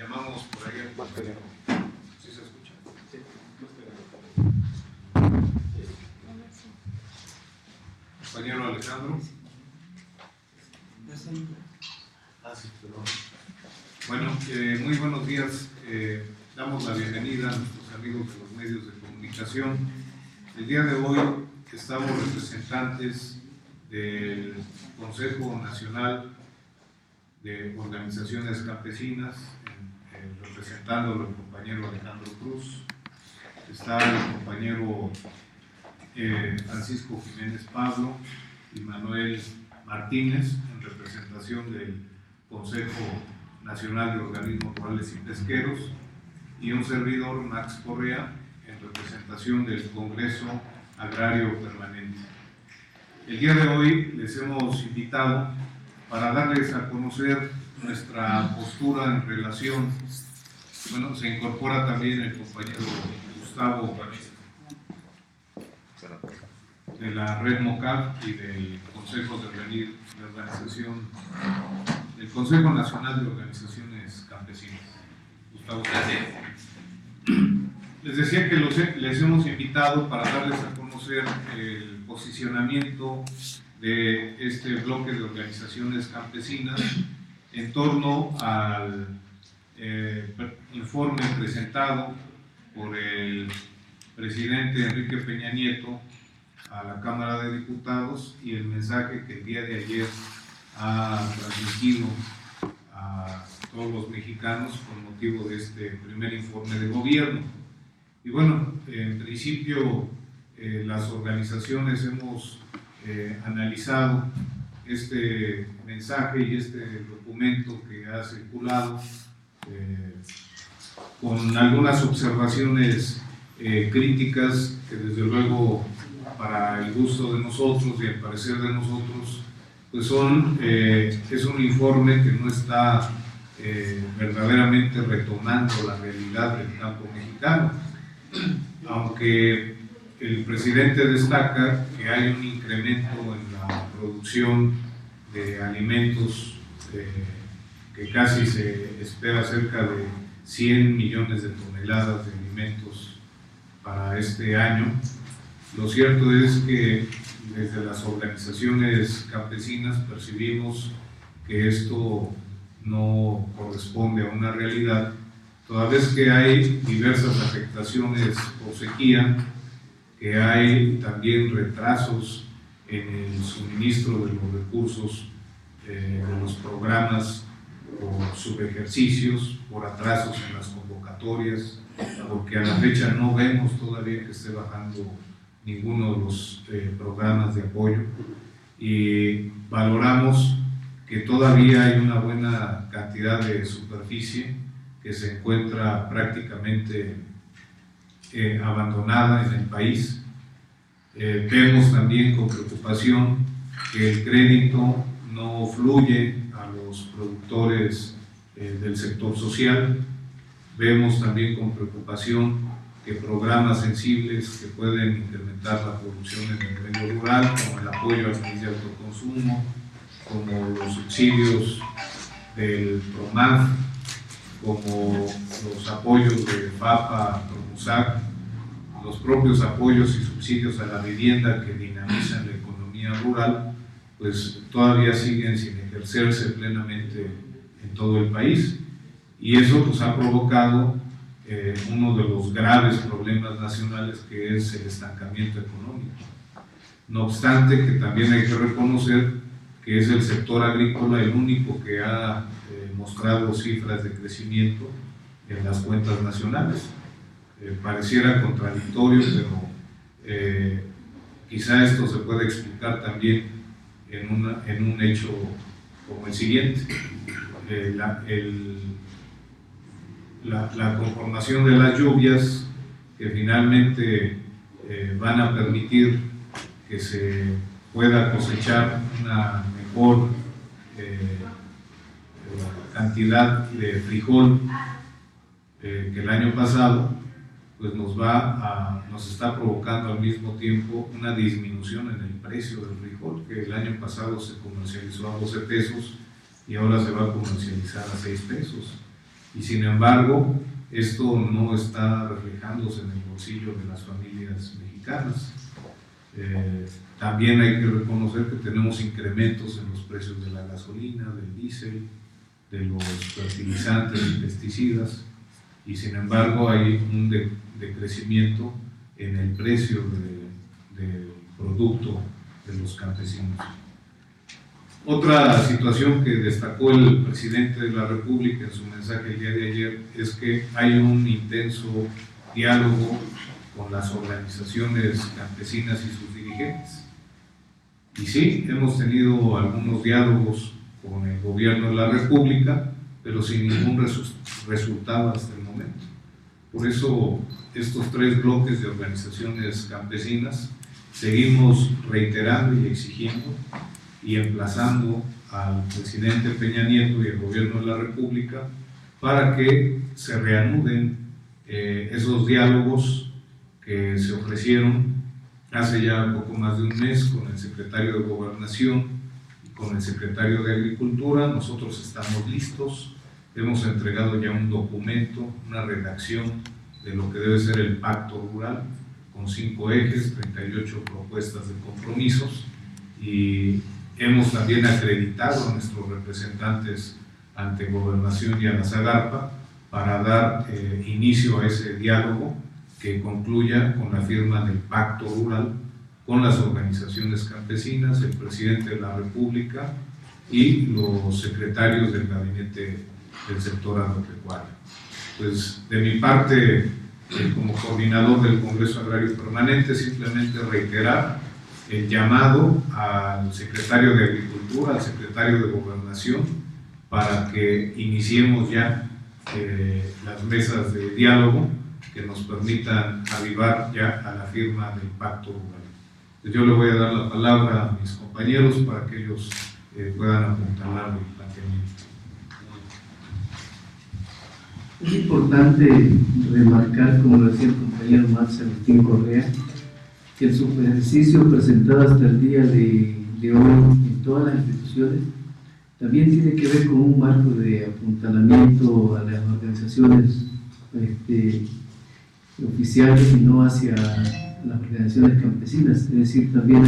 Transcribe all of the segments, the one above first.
llamamos por ahí al compañero. ¿Sí se escucha? Sí. Compañero Alejandro. Bueno, muy buenos días. Damos la bienvenida a nuestros amigos de los medios de comunicación. El día de hoy estamos representantes del Consejo Nacional de Organizaciones Campesinas, representándolo el compañero Alejandro Cruz. Está el compañero Francisco Jiménez Pablo y Manuel Martínez, en representación del Consejo Nacional de Organismos Rurales y Pesqueros, y un servidor, Max Correa, en representación del Congreso Agrario Permanente. El día de hoy les hemos invitado para darles a conocer nuestra postura en relación, bueno, se incorpora también el compañero Gustavo de la Red MOCAP y del Consejo de Organización, del Consejo Nacional de Organizaciones Campesinas. Gustavo, gracias. Les decía que les hemos invitado para darles a conocer el posicionamiento de este bloque de organizaciones campesinas en torno al informe presentado por el presidente Enrique Peña Nieto a la Cámara de Diputados y el mensaje que el día de ayer ha transmitido a todos los mexicanos con motivo de este primer informe de gobierno. Y bueno, en principio las organizaciones hemos analizado este mensaje y este documento que ha circulado con algunas observaciones críticas que desde luego para el gusto de nosotros y el parecer de nosotros pues es un informe que no está verdaderamente retomando la realidad del campo mexicano, aunque el presidente destaca que hay un incremento en la producción de alimentos que casi se espera cerca de 100 millones de toneladas de alimentos para este año. Lo cierto es que desde las organizaciones campesinas percibimos que esto no corresponde a una realidad, toda vez que hay diversas afectaciones por sequía, que hay también retrasos en el suministro de los recursos de los programas por subejercicios, por atrasos en las convocatorias, porque a la fecha no vemos todavía que esté bajando ninguno de los programas de apoyo, y valoramos que todavía hay una buena cantidad de superficie que se encuentra prácticamente abandonada en el país. Vemos también con preocupación que el crédito no fluye a los productores del sector social. Vemos también con preocupación que programas sensibles que pueden incrementar la producción en el medio rural, como el apoyo al país de autoconsumo, como los subsidios del PROMAF, como los apoyos de FAPA, PROMUSAC, los propios apoyos y subsidios a la vivienda que dinamizan la economía rural, pues todavía siguen sin ejercerse plenamente en todo el país, y eso pues ha provocado uno de los graves problemas nacionales, que es el estancamiento económico. No obstante, que también hay que reconocer que es el sector agrícola el único que ha mostrado cifras de crecimiento en las cuentas nacionales. Pareciera contradictorio, pero quizá esto se puede explicar también en un hecho como el siguiente. La conformación de las lluvias que finalmente van a permitir que se pueda cosechar una mejor cantidad de frijol que el año pasado, pues nos está provocando al mismo tiempo una disminución en el precio del frijol, que el año pasado se comercializó a 12 pesos y ahora se va a comercializar a 6 pesos. y sin embargo esto no está reflejándose en el bolsillo de las familias mexicanas. También hay que reconocer que tenemos incrementos en los precios de la gasolina, del diésel, de los fertilizantes y pesticidas, y sin embargo hay un decrecimiento en el precio del producto de los campesinos. Otra situación que destacó el presidente de la República en su mensaje el día de ayer es que hay un intenso diálogo con las organizaciones campesinas y sus dirigentes. Y sí, hemos tenido algunos diálogos con el gobierno de la República, pero sin ningún resultado hasta el momento. Por eso, estos 3 bloques de organizaciones campesinas seguimos reiterando y exigiendo y emplazando al presidente Peña Nieto y al gobierno de la República para que se reanuden esos diálogos que se ofrecieron hace ya poco más de un mes con el secretario de Gobernación y con el secretario de Agricultura. Nosotros estamos listos, hemos entregado ya un documento, una redacción de lo que debe ser el Pacto Rural, con 5 ejes, 38 propuestas de compromisos, y hemos también acreditado a nuestros representantes ante Gobernación y a la SAGARPA para dar inicio a ese diálogo que concluya con la firma del Pacto Rural con las organizaciones campesinas, el presidente de la República y los secretarios del gabinete del sector agropecuario. Pues de mi parte, como coordinador del Congreso Agrario Permanente, simplemente reiterar el llamado al secretario de Agricultura, al secretario de Gobernación, para que iniciemos ya las mesas de diálogo que nos permitan avivar ya a la firma del Pacto Rural. Pues yo le voy a dar la palabra a mis compañeros para que ellos puedan apuntalar el planteamiento. Es importante remarcar, como lo decía el compañero Max Agustín Correa, que el subejercicio presentado hasta el día de hoy en todas las instituciones también tiene que ver con un marco de apuntalamiento a las organizaciones oficiales y no hacia las organizaciones campesinas. Es decir, también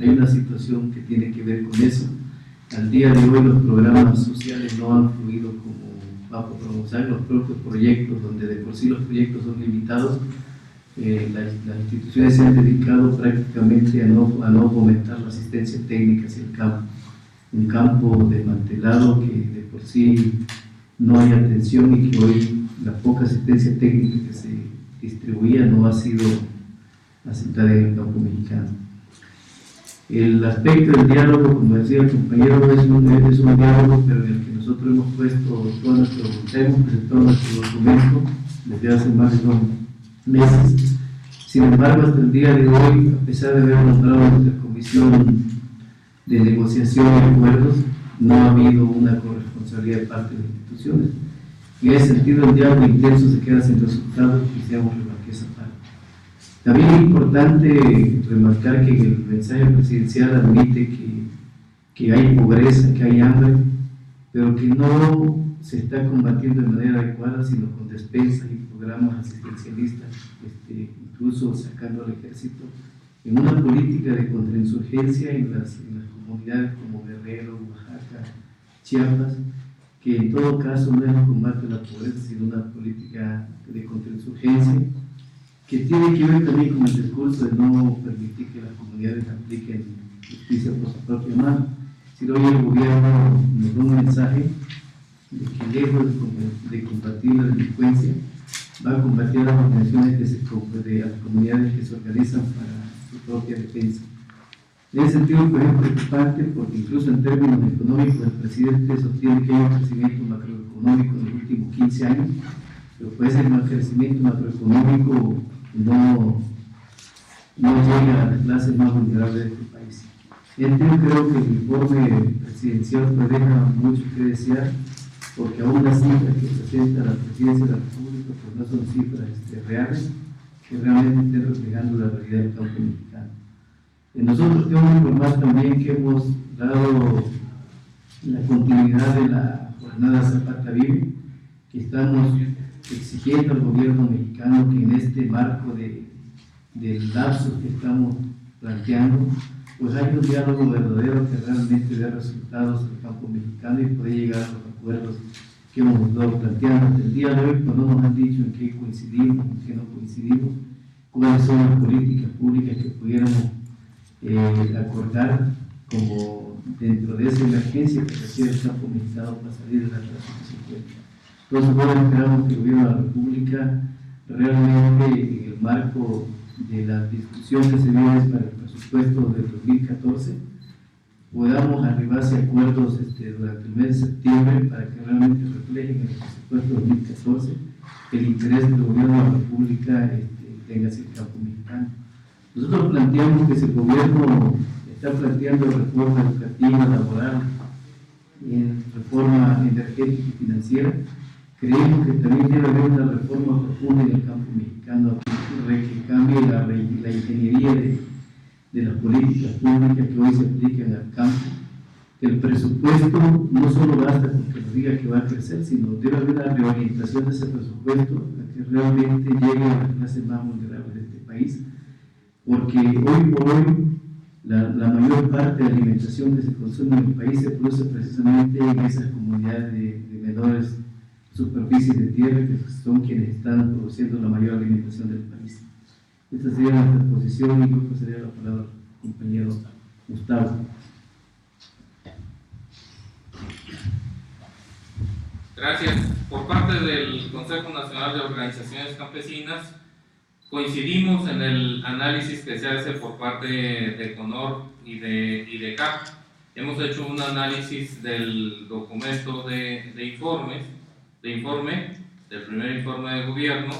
hay una situación que tiene que ver con eso. Al día de hoy los programas sociales no han fluido como va a promover los propios proyectos, donde de por sí los proyectos son limitados. Las instituciones se han dedicado prácticamente a no fomentar la asistencia técnica hacia el campo. Un campo desmantelado que de por sí no hay atención y que hoy la poca asistencia técnica que se distribuía no ha sido aceptada en el campo mexicano. El aspecto del diálogo, como decía el compañero, es un diálogo, pero en el que nosotros hemos puesto todo nuestro hemos presentado nuestro documento desde hace más de 2 meses. Sin embargo, hasta el día de hoy, a pesar de haber nombrado nuestra comisión de negociación y acuerdos, no ha habido una corresponsabilidad de parte de las instituciones. Y en ese sentido, el diálogo intenso se queda sin resultados y quisiéramos remarcar esa parte. También es importante remarcar que el mensaje presidencial admite que hay pobreza, que hay hambre, pero que no se está combatiendo de manera adecuada, sino con despensas y programas asistencialistas, incluso sacando al ejército, en una política de contrainsurgencia en las comunidades como Guerrero, Oaxaca, Chiapas, que en todo caso no es un combate a la pobreza, sino una política de contrainsurgencia, que tiene que ver también con el discurso de no permitir que las comunidades apliquen justicia por su propia mano. Si hoy el gobierno nos da un mensaje de que lejos de combatir la delincuencia, va a combatir a las organizaciones a las comunidades que se organizan para su propia defensa. En ese sentido, pues, es preocupante porque incluso en términos económicos el presidente sostiene que hay un crecimiento macroeconómico en los últimos 15 años, pero pues el crecimiento macroeconómico no llega a las clases más vulnerables de este país. Entonces creo que el informe presidencial pues deja mucho que desear, porque aún las cifras que presenta la presidencia de la República pues no son cifras reales, que realmente estén reflejando la realidad del campo mexicano. Nosotros queremos informar también que hemos dado la continuidad de la jornada Zapata Vive, que estamos exigiendo al gobierno mexicano que en este marco del lapso que estamos planteando, pues hay un diálogo verdadero que realmente dé resultados al campo mexicano y puede llegar a los acuerdos que hemos estado planteando. Hasta el día de hoy, pues no nos han dicho en qué coincidimos, en qué no coincidimos, cuáles son las políticas públicas que pudiéramos acordar como dentro de esa emergencia que requiere el campo mexicano para salir de la crisis que se encuentra. Entonces, bueno, esperamos que el gobierno de la República realmente, en el marco de la discusión que se viene para el presupuesto del 2014, podamos arribar a acuerdos durante el mes de septiembre para que realmente reflejen en el presupuesto del 2014 el interés del gobierno de la República tenga hacia el campo mexicano. Nosotros planteamos que si el gobierno está planteando reforma educativa, laboral, reforma energética y financiera, creemos que también debe haber una reforma profunda en el campo mexicano que cambie la ingeniería de las políticas públicas que hoy se aplican al campo. Que el presupuesto no solo basta con que nos diga que va a crecer, sino debe haber una reorientación de ese presupuesto a que realmente llegue a las clases más vulnerables de este país, porque hoy por hoy la mayor parte de la alimentación que se consume en el país se produce precisamente en esas comunidades de menores superficies de tierra, que son quienes están produciendo la mayor alimentación del país. Esta sería nuestra posición y creo que sería la palabra al compañero Gustavo. Gracias. Por parte del Consejo Nacional de Organizaciones Campesinas, coincidimos en el análisis que se hace por parte de CONOR y de CAP. Hemos hecho un análisis del documento de informe, del primer informe de gobierno,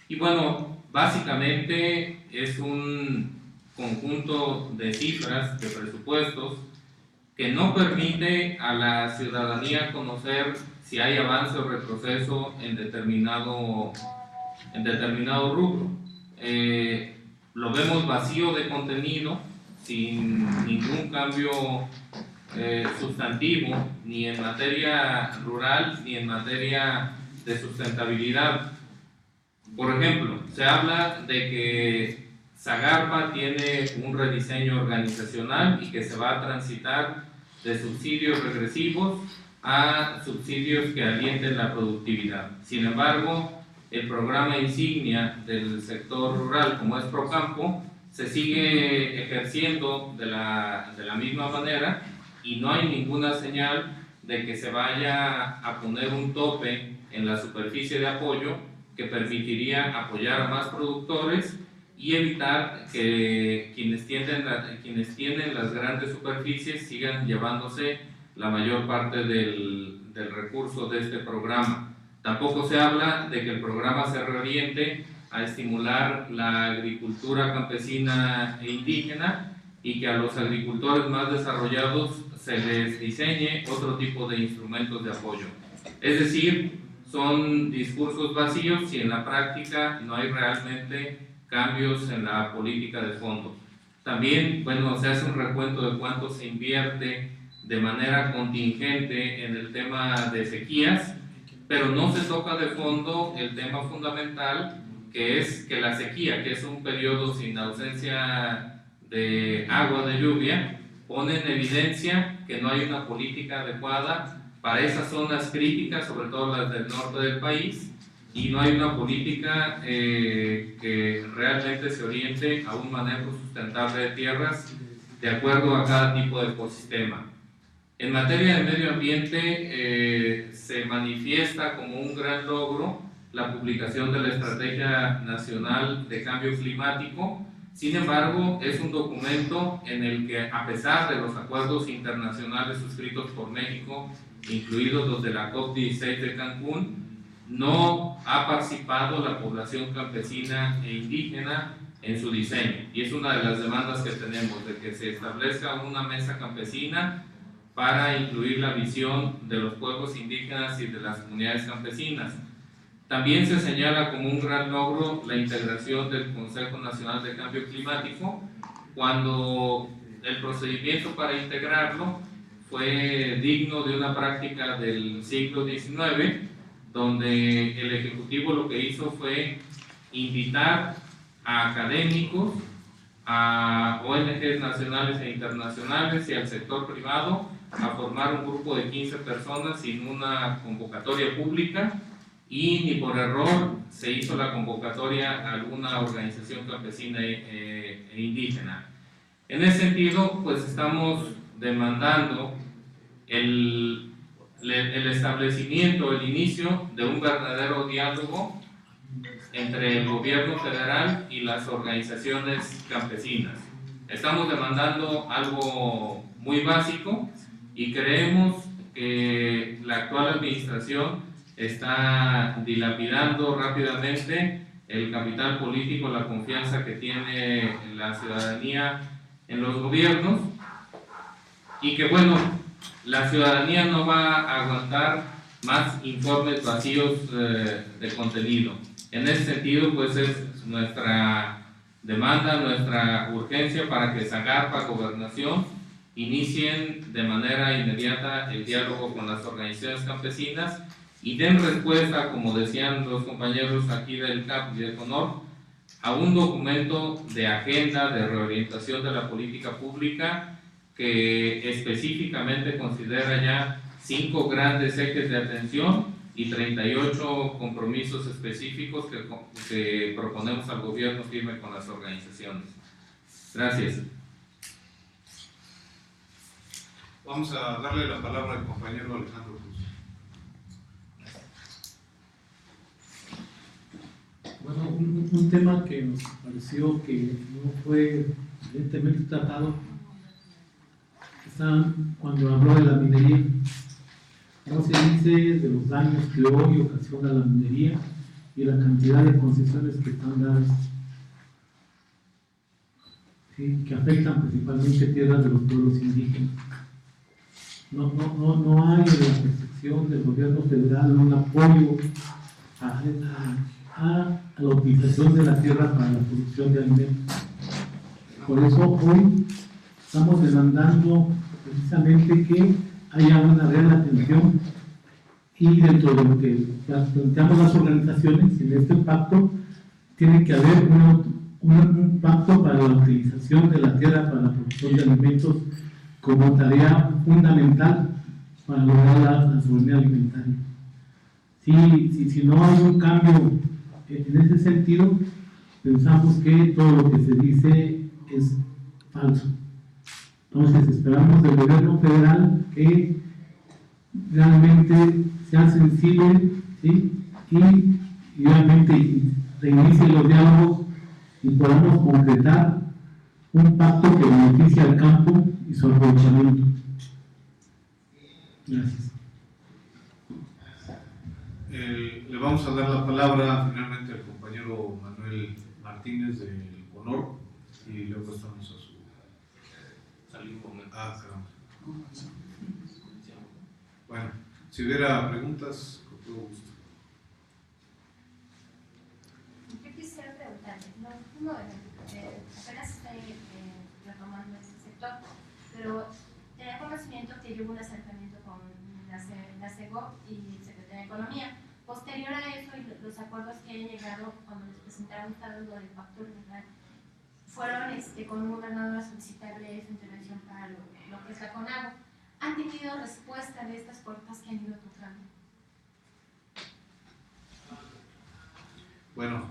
y bueno, básicamente es un conjunto de cifras, de presupuestos, que no permite a la ciudadanía conocer si hay avance o retroceso en determinado rubro. Lo vemos vacío de contenido, sin ningún cambio sustantivo, ni en materia rural, ni en materia de sustentabilidad. Por ejemplo, se habla de que Zagarpa tiene un rediseño organizacional y que se va a transitar de subsidios regresivos a subsidios que alienten la productividad. Sin embargo, el programa insignia del sector rural, como es Procampo, se sigue ejerciendo de la misma manera y no hay ninguna señal de que se vaya a poner un tope en la superficie de apoyo que permitiría apoyar a más productores y evitar que quienes tienen las grandes superficies sigan llevándose la mayor parte del recurso de este programa. Tampoco se habla de que el programa se reoriente a estimular la agricultura campesina e indígena y que a los agricultores más desarrollados se les diseñe otro tipo de instrumentos de apoyo. Es decir, son discursos vacíos y en la práctica no hay realmente cambios en la política de fondo. También, bueno, se hace un recuento de cuánto se invierte de manera contingente en el tema de sequías, pero no se toca de fondo el tema fundamental, que es que la sequía, que es un periodo sin ausencia de agua, de lluvia, pone en evidencia que no hay una política adecuada para esas zonas críticas, sobre todo las del norte del país, y no hay una política que realmente se oriente a un manejo sustentable de tierras de acuerdo a cada tipo de ecosistema. En materia de medio ambiente, se manifiesta como un gran logro la publicación de la Estrategia Nacional de Cambio Climático. Sin embargo, es un documento en el que, a pesar de los acuerdos internacionales suscritos por México, incluidos los de la COP16 de Cancún, no ha participado la población campesina e indígena en su diseño. Y es una de las demandas que tenemos, de que se establezca una mesa campesina para incluir la visión de los pueblos indígenas y de las comunidades campesinas. También se señala como un gran logro la integración del Consejo Nacional de Cambio Climático, cuando el procedimiento para integrarlo fue digno de una práctica del siglo XIX, donde el Ejecutivo lo que hizo fue invitar a académicos, a ONGs nacionales e internacionales y al sector privado a formar un grupo de 15 personas sin una convocatoria pública, y ni por error se hizo la convocatoria a alguna organización campesina e indígena. En ese sentido, pues estamos demandando el establecimiento, el inicio de un verdadero diálogo entre el gobierno federal y las organizaciones campesinas. Estamos demandando algo muy básico y creemos que la actual administración está dilapidando rápidamente el capital político, la confianza que tiene la ciudadanía en los gobiernos, y que bueno, la ciudadanía no va a aguantar más informes vacíos de contenido. En ese sentido, pues es nuestra demanda, nuestra urgencia para que Zagarpa, Gobernación, inicien de manera inmediata el diálogo con las organizaciones campesinas y den respuesta, como decían los compañeros aquí del CAP y del CONOR, a un documento de agenda de reorientación de la política pública que específicamente considera ya 5 grandes ejes de atención y 38 compromisos específicos que proponemos al gobierno firme con las organizaciones. Gracias. Vamos a darle la palabra al compañero Alejandro Cruz. Bueno, un tema que nos pareció que no fue evidentemente tratado, está cuando habló de la minería. No se dice de los daños que hoy ocasiona la minería y la cantidad de concesiones que están dadas, ¿sí?, que afectan principalmente tierras de los pueblos indígenas. No hay en la percepción del gobierno federal un apoyo a la utilización de la tierra para la producción de alimentos. Por eso hoy estamos demandando precisamente que haya una real atención, y dentro de lo que planteamos las organizaciones en este pacto tiene que haber un pacto para la utilización de la tierra para la producción de alimentos como tarea fundamental para lograr la soberanía alimentaria. Si no hay un cambio en ese sentido, pensamos que todo lo que se dice es falso. Entonces esperamos del gobierno federal que realmente sea sensible, ¿sí?, y realmente reinicie los diálogos y podamos concretar un pacto que beneficie al campo y su aprovechamiento. Gracias. Le vamos a dar la palabra finalmente al compañero Manuel Martínez del CONOR y luego estamos a su... caramba. Bueno, si hubiera preguntas, con todo gusto. Yo quisiera preguntarle, apenas estoy retomando este sector, pero tenía conocimiento que hubo un acercamiento con la CEGO y el Secretario de Economía. Posterior a eso, y los acuerdos que han llegado cuando les presentaron lo del Pacto Rural, fueron con un gobernador a solicitarle su intervención para lo que es la CONAGO. ¿Han tenido respuesta de estas puertas que han ido tocando? Bueno,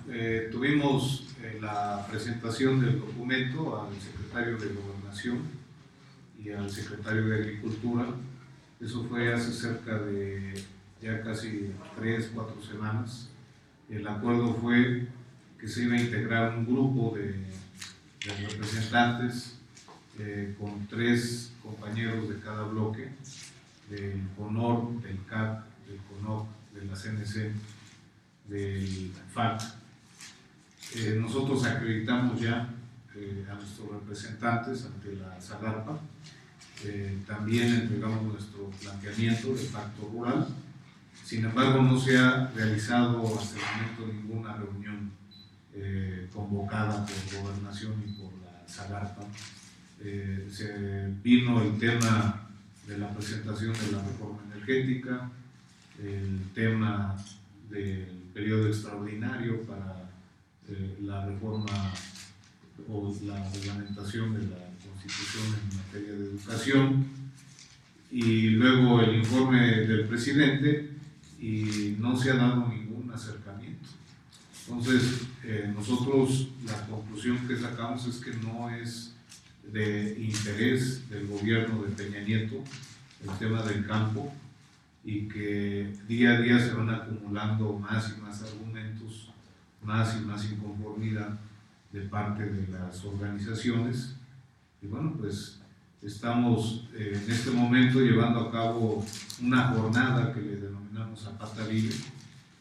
tuvimos la presentación del documento al secretario de Gobernación y al secretario de Agricultura. Eso fue hace cerca de ya casi 3-4 semanas. El acuerdo fue que se iba a integrar un grupo de representantes con 3 compañeros de cada bloque, del CONOR, del CAP, del CONOC, de la CNC, del FAC. Nosotros acreditamos ya a nuestros representantes ante la Zagarpa. También entregamos nuestro planteamiento del pacto rural. Sin embargo, no se ha realizado hasta el momento ninguna reunión convocada por Gobernación y por la Zagarpa. Se vino el tema de la presentación de la reforma energética, el tema del periodo extraordinario para la reforma o la reglamentación de la Constitución en materia de educación, y luego el informe del presidente, y no se ha dado ningún acercamiento. Entonces, nosotros la conclusión que sacamos es que no es de interés del gobierno de Peña Nieto el tema del campo, y que día a día se van acumulando más y más argumentos, más y más inconformidad de parte de las organizaciones. Y bueno, pues estamos en este momento llevando a cabo una jornada que le denominamos Zapata Vive,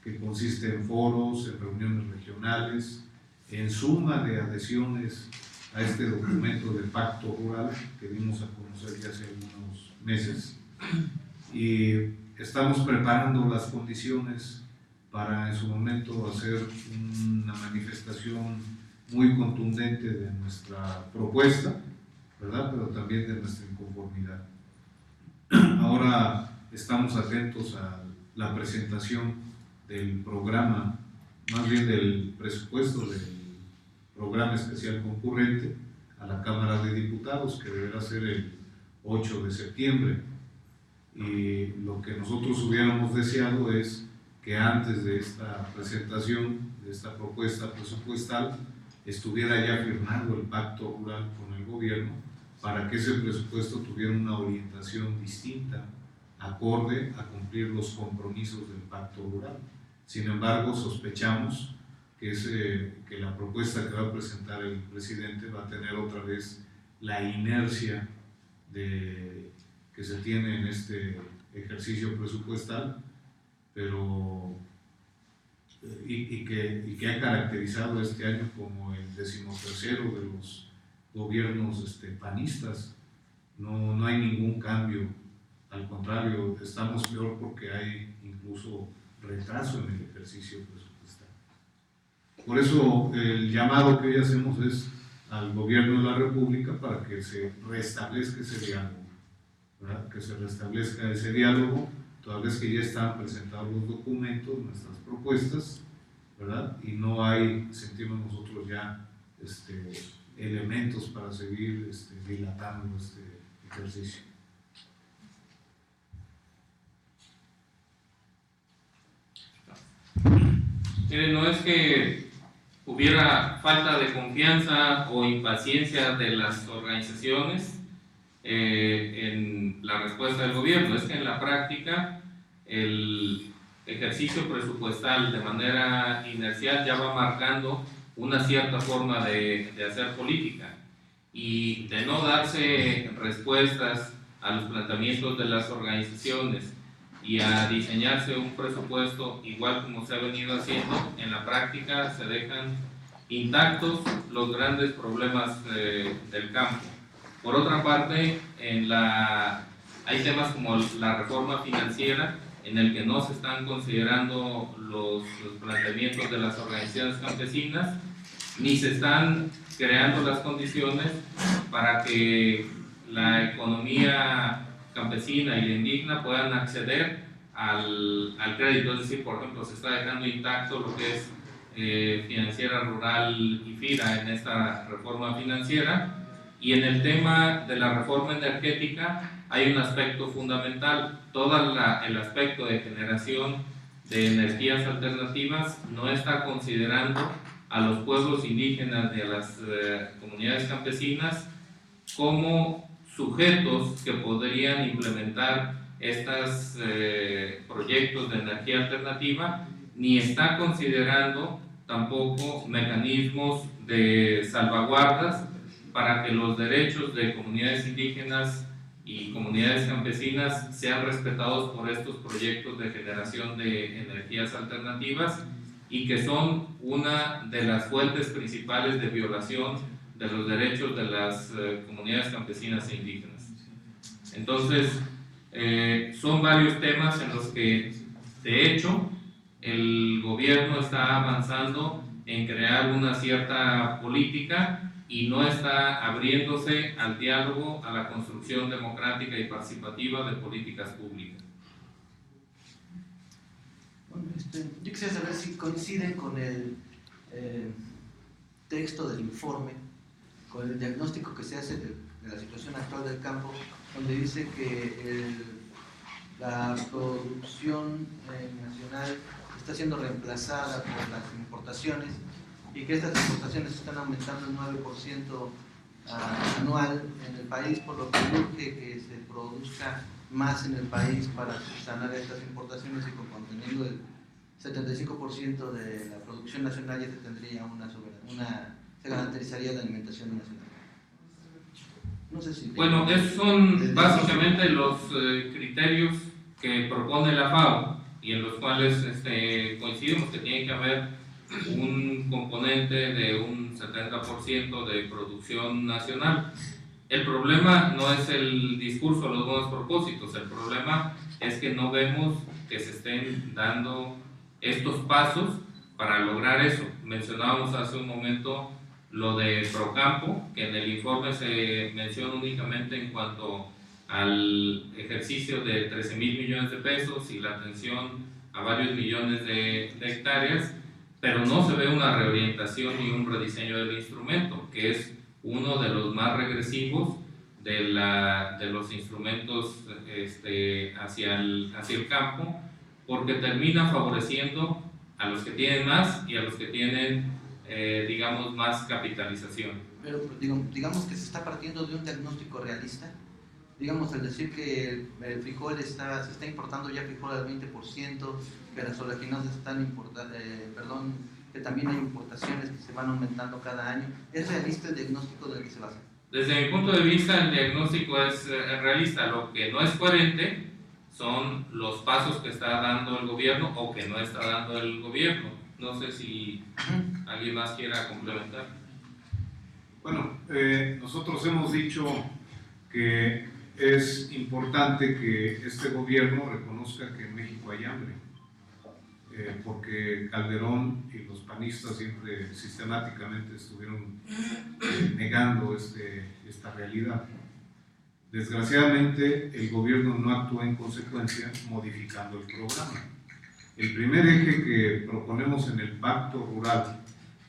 que consiste en foros, en reuniones regionales, en suma de adhesiones a este documento de pacto rural que dimos a conocer ya hace algunos meses, y estamos preparando las condiciones para en su momento hacer una manifestación muy contundente de nuestra propuesta, ¿verdad? Pero también de nuestra inconformidad. Ahora estamos atentos a la presentación del programa, más bien del presupuesto del programa especial concurrente a la Cámara de Diputados, que deberá ser el 8 de septiembre. Y lo que nosotros hubiéramos deseado es que antes de esta presentación, de esta propuesta presupuestal, estuviera ya firmado el pacto rural con el gobierno, para que ese presupuesto tuviera una orientación distinta, acorde a cumplir los compromisos del pacto rural. Sin embargo, sospechamos que la propuesta que va a presentar el presidente va a tener otra vez la inercia que se tiene en este ejercicio presupuestal, pero y que ha caracterizado este año como el 13º de los gobiernos panistas. No hay ningún cambio, al contrario, estamos peor porque hay incluso retraso en el ejercicio presupuestal. Por eso el llamado que hoy hacemos es al gobierno de la República para que se restablezca ese diálogo, ¿verdad? Que se restablezca ese diálogo, toda vez que ya están presentados los documentos, nuestras propuestas, ¿verdad? Y no hay, sentimos nosotros ya, elementos para seguir dilatando este ejercicio. Miren, no es que hubiera falta de confianza o impaciencia de las organizaciones en la respuesta del gobierno, es que en la práctica el ejercicio presupuestal de manera inercial ya va marcando una cierta forma de hacer política, y de no darse respuestas a los planteamientos de las organizaciones y a diseñarse un presupuesto igual como se ha venido haciendo, en la práctica se dejan intactos los grandes problemas del campo. Por otra parte, hay temas como la reforma financiera, en el que no se están considerando los planteamientos de las organizaciones campesinas, ni se están creando las condiciones para que la economía campesina y la indígena puedan acceder al crédito. Es decir, por ejemplo, se está dejando intacto lo que es Financiera Rural y FIRA en esta reforma financiera. Y en el tema de la reforma energética hay un aspecto fundamental. Todo el aspecto de generación de energías alternativas no está considerando a los pueblos indígenas y a las comunidades campesinas como sujetos que podrían implementar estos proyectos de energía alternativa, ni está considerando tampoco mecanismos de salvaguardas para que los derechos de comunidades indígenas y comunidades campesinas sean respetados por estos proyectos de generación de energías alternativas, y que son una de las fuentes principales de violación de los derechos de las comunidades campesinas e indígenas. Entonces, son varios temas en los que, de hecho, el gobierno está avanzando en crear una cierta política y no está abriéndose al diálogo, a la construcción democrática y participativa de políticas públicas. quisiera saber si coinciden con el texto del informe, con el diagnóstico que se hace de la situación actual del campo, donde dice que la producción nacional está siendo reemplazada por las importaciones y que estas importaciones están aumentando el 9% anual en el país, por lo que urge que se produzca más en el país para subsanar estas importaciones, y con contenido del 75% de la producción nacional ya se tendría se garantizaría la alimentación nacional. No sé si... Bueno, esos son básicamente los criterios que propone la FAO y en los cuales coincidimos que tiene que haber un componente de un 70% de producción nacional. El problema no es el discurso, los buenos propósitos, el problema es que no vemos que se estén dando estos pasos para lograr eso. Mencionábamos hace un momento lo de Procampo, que en el informe se menciona únicamente en cuanto al ejercicio de 13.000 millones de pesos y la atención a varios millones de hectáreas, pero no se ve una reorientación ni un rediseño del instrumento, que es uno de los más regresivos de los instrumentos hacia el campo, porque termina favoreciendo a los que tienen más y a los que tienen, digamos, más capitalización. Pero digamos que se está partiendo de un diagnóstico realista. Digamos, al decir que el frijol se está importando ya frijol al 20%, que las oleaginosas están importando, que también hay importaciones que se van aumentando cada año, ¿es realista el diagnóstico del que se basa? Desde mi punto de vista, el diagnóstico es realista. Lo que no es coherente son los pasos que está dando el gobierno o que no está dando el gobierno. No sé si alguien más quiera complementar. Bueno, nosotros hemos dicho que es importante que este gobierno reconozca que en México hay hambre, porque Calderón y los panistas siempre sistemáticamente estuvieron negando esta realidad. Desgraciadamente, el gobierno no actúa en consecuencia, modificando el programa. El primer eje que proponemos en el Pacto Rural,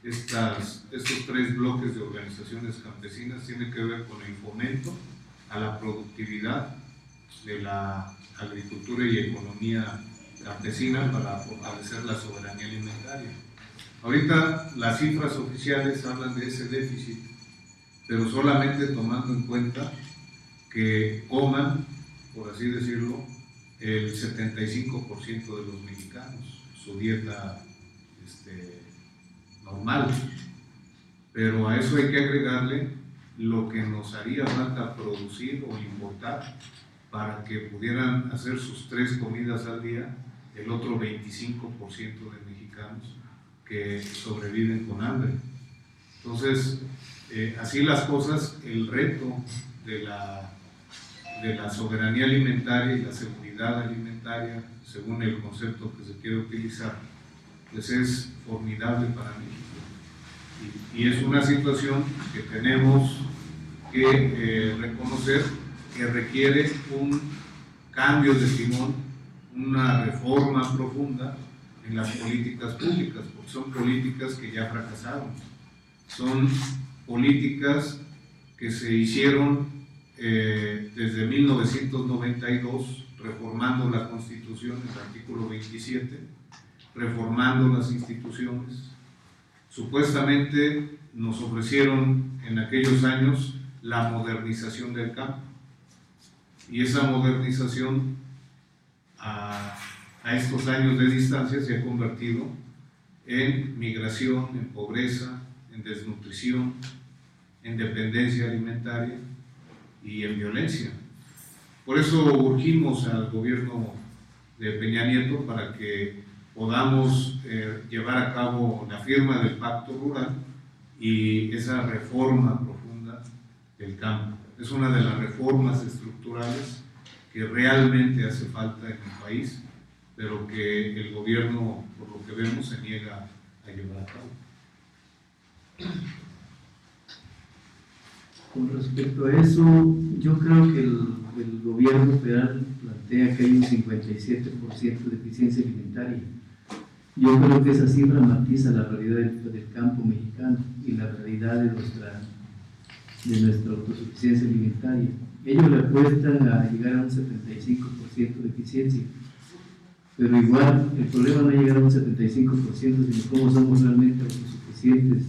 estos 3 bloques de organizaciones campesinas, tiene que ver con el fomento a la productividad de la agricultura y economía campesina para fortalecer la soberanía alimentaria. Ahorita las cifras oficiales hablan de ese déficit, pero solamente tomando en cuenta que coman, por así decirlo, el 75% de los mexicanos, su dieta normal. Pero a eso hay que agregarle lo que nos haría falta producir o importar para que pudieran hacer sus 3 comidas al día el otro 25% de mexicanos que sobreviven con hambre. Entonces, así las cosas, el reto de la soberanía alimentaria y la seguridad alimentaria, según el concepto que se quiere utilizar, pues es formidable para México. Y es una situación que tenemos que reconocer que requiere un cambio de timón, una reforma profunda en las políticas públicas, porque son políticas que ya fracasaron. Son políticas que se hicieron desde 1992, reformando la Constitución, el artículo 27, reformando las instituciones. Supuestamente nos ofrecieron en aquellos años la modernización del campo, y esa modernización a estos años de distancia se ha convertido en migración, en pobreza, en desnutrición, en dependencia alimentaria y en violencia. Por eso urgimos al gobierno de Peña Nieto para que podamos llevar a cabo la firma del Pacto Rural y esa reforma profunda del campo. Es una de las reformas estructurales que realmente hace falta en el país, pero que el gobierno, por lo que vemos, se niega a llevar a cabo. Con respecto a eso, yo creo que el gobierno federal plantea que hay un 57% de eficiencia alimentaria. yo creo que esa cifra matiza la realidad del campo mexicano y la realidad de nuestra autosuficiencia alimentaria. Ellos le apuestan a llegar a un 75% de eficiencia, pero igual el problema no es llegar a un 75%, sino cómo somos realmente autosuficientes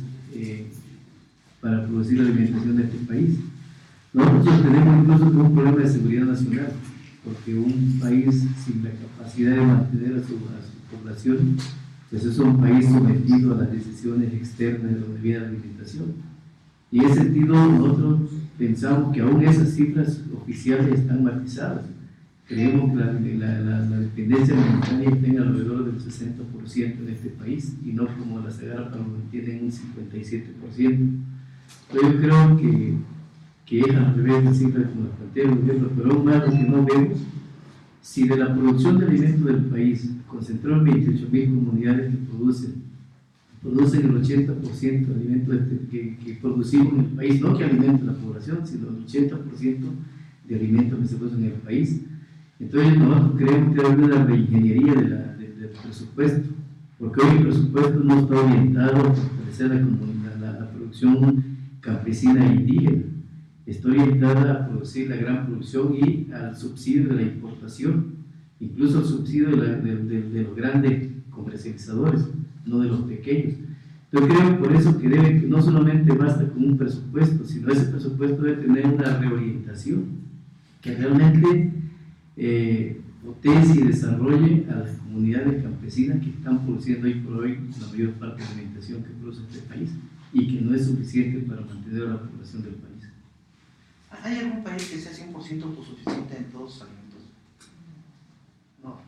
para producir la alimentación de este país. Nosotros tenemos incluso un problema de seguridad nacional, porque un país sin la capacidad de mantener a su población, pues es un país sometido a las decisiones externas de donde viene la alimentación. Y en ese sentido, nosotros pensamos que aún esas cifras oficiales están matizadas. Creemos que la dependencia alimentaria está alrededor del 60% en este país, y no como la Zagarpa lo mantiene en un 57%. Pero yo creo que es al revés de cifras como la plantea el gobierno, pero aún más lo que no vemos, si de la producción de alimentos del país, concentró en 28.000 comunidades que producen el 80% de alimentos que producimos en el país, no que alimentan a la población, sino el 80% de alimentos que se producen en el país. Entonces nosotros creemos que hay una reingeniería del presupuesto, porque hoy el presupuesto no está orientado a fortalecer la producción campesina e indígena, está orientada a producir la gran producción y al subsidio de la importación, incluso al subsidio de los grandes comercializadores, no de los pequeños. Yo creo por eso que no solamente basta con un presupuesto, sino ese presupuesto debe tener una reorientación que realmente potencie y desarrolle a las comunidades campesinas que están produciendo hoy por hoy la mayor parte de la alimentación que produce este país y que no es suficiente para mantener a la población del país. ¿Hay algún país que sea 100% autosuficiente en todos sus alimentos? No.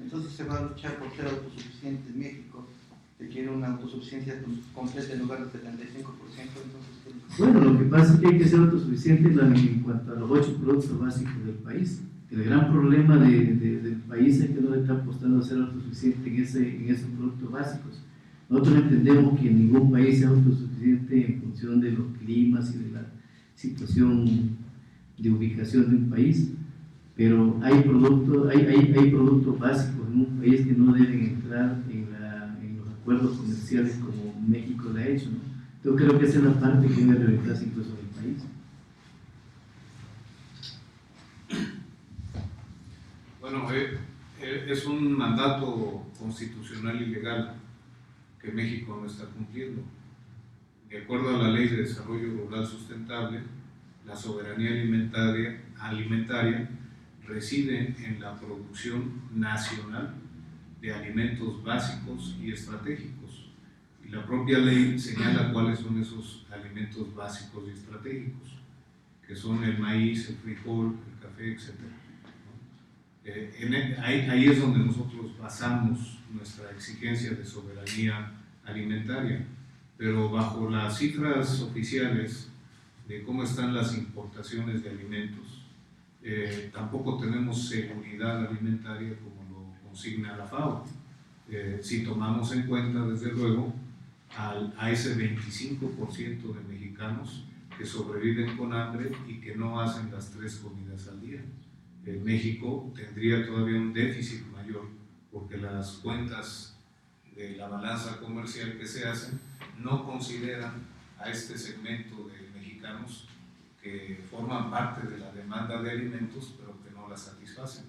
Entonces se va a luchar por ser autosuficiente en México, que quiere una autosuficiencia completa en lugar del 75%. Entonces, bueno, lo que pasa es que hay que ser autosuficiente en cuanto a los 8 productos básicos del país. El gran problema del país es que no le está apostando a ser autosuficiente en esos productos básicos. Nosotros entendemos que ningún país es autosuficiente en función de los climas y de la situación de ubicación de un país, pero hay productos básicos en un país que no deben entrar en los acuerdos comerciales como México lo ha hecho, ¿no? Yo creo que esa es la parte que debe reventarse incluso en el país. Bueno, es un mandato constitucional y legal que México no está cumpliendo. De acuerdo a la Ley de Desarrollo Rural Sustentable, la soberanía alimentaria reside en la producción nacional de alimentos básicos y estratégicos. Y la propia ley señala cuáles son esos alimentos básicos y estratégicos, que son el maíz, el frijol, el café, etc. Ahí es donde nosotros basamos nuestra exigencia de soberanía alimentaria. Pero bajo las cifras oficiales de cómo están las importaciones de alimentos, tampoco tenemos seguridad alimentaria como lo consigna la FAO. Si tomamos en cuenta, desde luego, a ese 25% de mexicanos que sobreviven con hambre y que no hacen las 3 comidas al día. México tendría todavía un déficit mayor, porque las cuentas de la balanza comercial que se hacen no consideran a este segmento de mexicanos que forman parte de la demanda de alimentos, pero que no la satisfacen.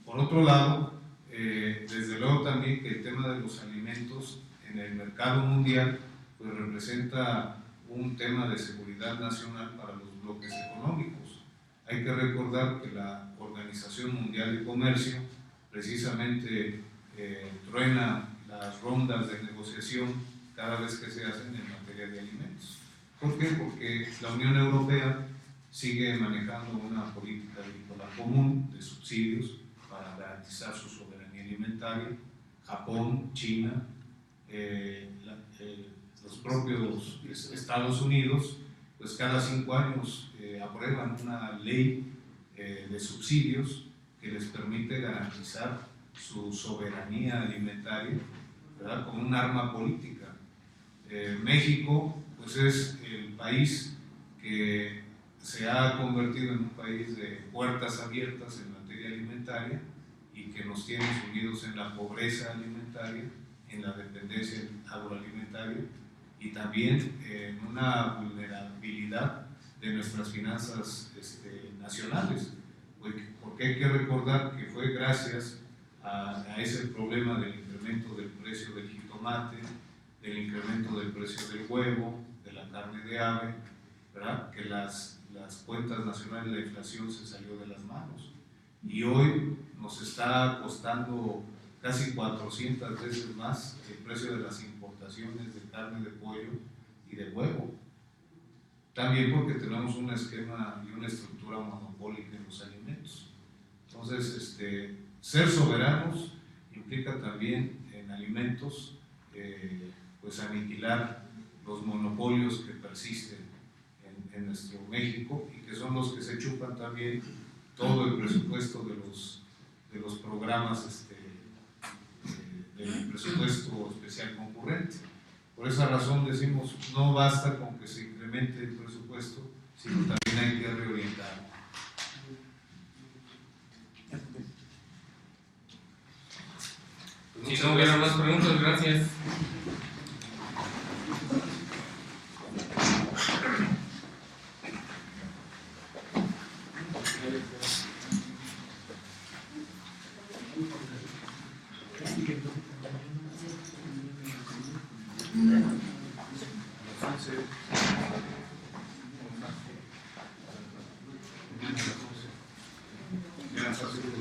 Por otro lado, desde luego también que el tema de los alimentos en el mercado mundial pues representa un tema de seguridad nacional para los bloques económicos. Hay que recordar que la Organización Mundial de Comercio precisamente truena las rondas de negociación cada vez que se hacen en materia de alimentos. ¿Por qué? Porque la Unión Europea sigue manejando una política agrícola común de subsidios para garantizar su soberanía alimentaria. Japón, China, los propios Estados Unidos, pues cada 5 años aprueban una ley de subsidios que les permite garantizar su soberanía alimentaria, ¿verdad?, como un arma política. México pues es el país que se ha convertido en un país de puertas abiertas en materia alimentaria, y que nos tiene sumidos en la pobreza alimentaria, en la dependencia agroalimentaria y también en una vulnerabilidad de nuestras finanzas nacionales. Porque hay que recordar que fue gracias a ese problema del incremento del precio del jitomate, del incremento del precio del huevo, de la carne de ave, ¿verdad?, que las cuentas nacionales de la inflación se salió de las manos. Y hoy nos está costando casi 400 veces más el precio de las importaciones de carne de pollo y de huevo. También porque tenemos un esquema y una estructura monopólica en los alimentos. Entonces, ser soberanos implica también en alimentos pues aniquilar los monopolios que persisten en nuestro México y que son los que se chupan también todo el presupuesto de los programas del presupuesto especial concurrente. Por esa razón decimos, no basta con que se incremente el presupuesto, sino también hay que reorientarlo. Si no hubiera más preguntas, gracias. Gracias.